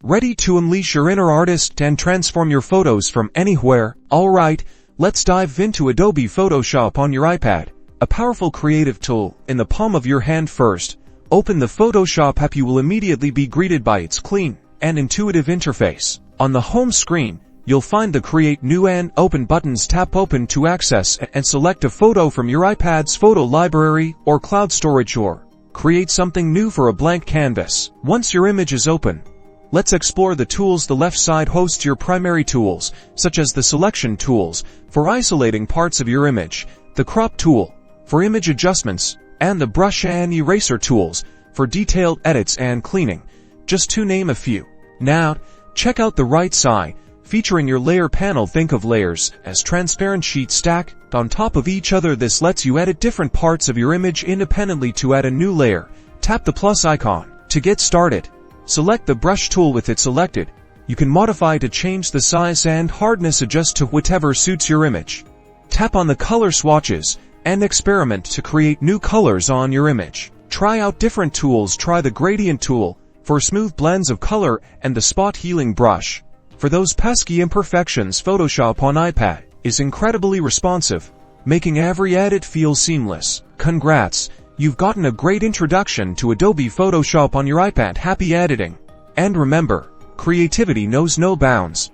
Ready to unleash your inner artist and transform your photos from anywhere? Alright, let's dive into Adobe Photoshop on your iPad. A powerful creative tool in the palm of your hand. First, open the Photoshop app. You will immediately be greeted by its clean and intuitive interface. On the home screen, you'll find the Create New and Open buttons. Tap Open to access and select a photo from your iPad's photo library or cloud storage, or create something new for a blank canvas. Once your image is open, let's explore the tools. The left side hosts your primary tools, such as the selection tools for isolating parts of your image, the crop tool for image adjustments, and the brush and eraser tools for detailed edits and cleaning, just to name a few. Now, check out the right side, featuring your layer panel. Think of layers as transparent sheets stacked on top of each other. This lets you edit different parts of your image independently. To add a new layer, tap the plus icon. To get started, select the brush tool. With it selected, you can modify to change the size and hardness, adjust to whatever suits your image. Tap on the color swatches and experiment to create new colors on your image. Try out different tools. Try the gradient tool for smooth blends of color and the spot healing brush for those pesky imperfections. Photoshop on iPad is incredibly responsive, making every edit feel seamless. Congrats! You've gotten a great introduction to Adobe Photoshop on your iPad. Happy editing! And remember, creativity knows no bounds.